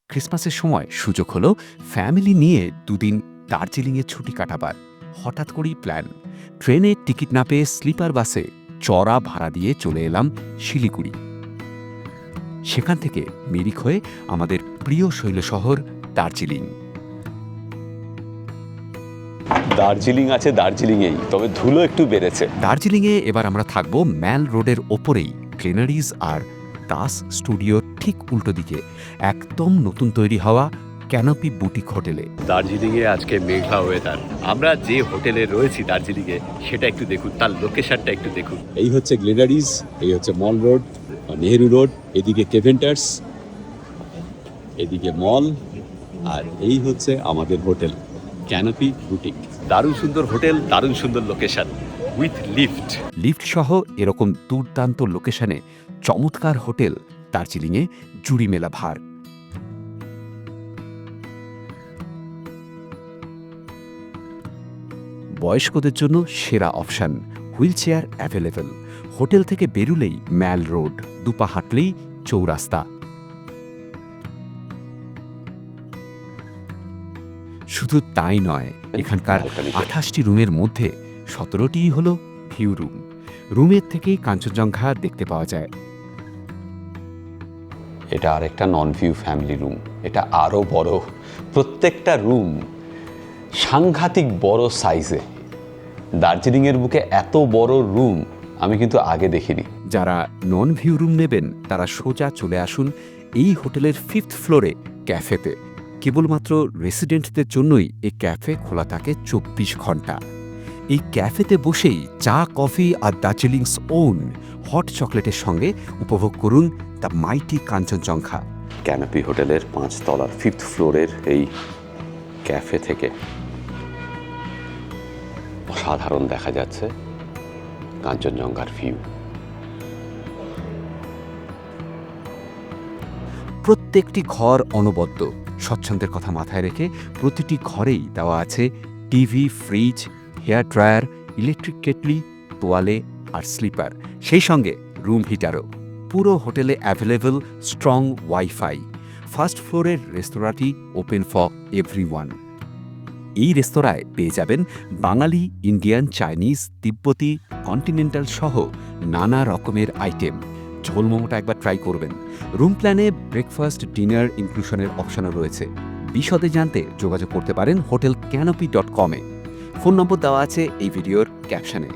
ক্রিসমাসের সময় সুযোগ হলো ফ্যামিলি নিয়ে দুদিন দার্জিলিংয়ে ছুটি কাটাবার। হঠাৎ করেই প্ল্যান। ট্রেনে টিকিট না পেয়ে স্লিপার বাসে চড়া ভাড়া দিয়ে চলে এলাম শিলিগুড়ি। সেখান থেকে মিরিক হয়ে আমাদের প্রিয় শৈলশহর দার্জিলিং। দার্জিলিং আছে দার্জিলিংয়েই, তবে ধুলো একটু বেড়েছে। দার্জিলিংয়ে এবার আমরা থাকব ম্যাল রোডের ওপরেই, গ্লেনারিজ আর দাস স্টুডিওর ঠিক উল্টো দিকে একদম নতুন তৈরি হওয়া ক্যানোপি বুটিক হোটেলে। দার্জিলিংয়ে আজকে মেঘলা ওয়েদার। আমরা যে হোটেলে রয়েছি দার্জিলিংয়ে সেটা একটু দেখুন, তার লোকেশনটা একটু দেখুন। এই হচ্ছে গ্লেনারিজ, এই হচ্ছে মল রোড, নেহেরু রোড, এদিকে কেভেন্টার্স, এদিকে মল, আর এই হচ্ছে আমাদের হোটেল ক্যানোপি বুটিক। দারুণ সুন্দর হোটেল, দারুণ সুন্দর লোকেশন উইথ লিফট। লিফট সহ এরকম দুর্দান্ত লোকেশনে চমৎকার হোটেল দার্জিলিংয়ে জুড়ি মেলা ভার। বয়স্কদের জন্য সেরা option, wheel chair available. Hotel থেকে বেরুলেই ম্যাল রোড, দুপা হাঁটলেই চৌরাস্তা। শুধু তাই নয়, এখানকার 28টি রুমের মধ্যে 17টিই হল ভিউ রুম। রুমের থেকেই কাঞ্চনজঙ্ঘা দেখতে পাওয়া যায়। এটা আরেকটা নন ভিউ ফ্যামিলি রুম, এটা আরও বড়। প্রত্যেকটা রুম সাংঘাতিক বড় সাইজে। দার্জিলিংয়ের বুকে এত বড় রুম আমি কিন্তু আগে দেখিনি। যারা নন ভিউ রুম নেবেন তারা সোজা চলে আসুন এই হোটেলের 5th ফ্লোরে ক্যাফেতে। কেবলমাত্র রেসিডেন্টদের জন্যই এই ক্যাফে খোলা থাকে 24 ঘন্টা। এই ক্যাফেতে বসেই চা, coffee R Darjeeling's on hot চকলেটের সঙ্গে উপভোগ করুন দ্য মাইটি কাঞ্চনজঙ্ঘা। ক্যানোপি হোটেলের 5 তলার 5th ফ্লোরের এই ক্যাফে থেকে অসাধারণ দেখা যাচ্ছে কাঞ্চনজঙ্ঘার ভিউ। প্রত্যেকটি ঘর অনবদ্য। স্বচ্ছন্দের কথা মাথায় রেখে প্রতিটি ঘরেই দেওয়া আছে TV, fridge, hair dryer, electric kettle, তোয়ালে আর স্লিপার, সেই সঙ্গে রুম হিটারও। পুরো হোটেলে অ্যাভেলেবল স্ট্রং ওয়াইফাই। ফার্স্ট ফ্লোরের রেস্তোরাঁটি ওপেন ফর এভরিওয়ান। এই রেস্তোরাঁয় পেয়ে যাবেন বাঙালি, ইন্ডিয়ান, চাইনিজ, তিব্বতি, কন্টিনেন্টাল সহ নানা রকমের আইটেম। ঝোল মোমোটা একবার ট্রাই করবেন। রুম প্ল্যানে ব্রেকফাস্ট, ডিনার ইনক্লুশনের অপশনও রয়েছে। বিশদে জানতে যোগাযোগ করতে পারেন hotelcanopy.com-এ। ফোন নম্বর দেওয়া আছে এই ভিডিওর ক্যাপশনে।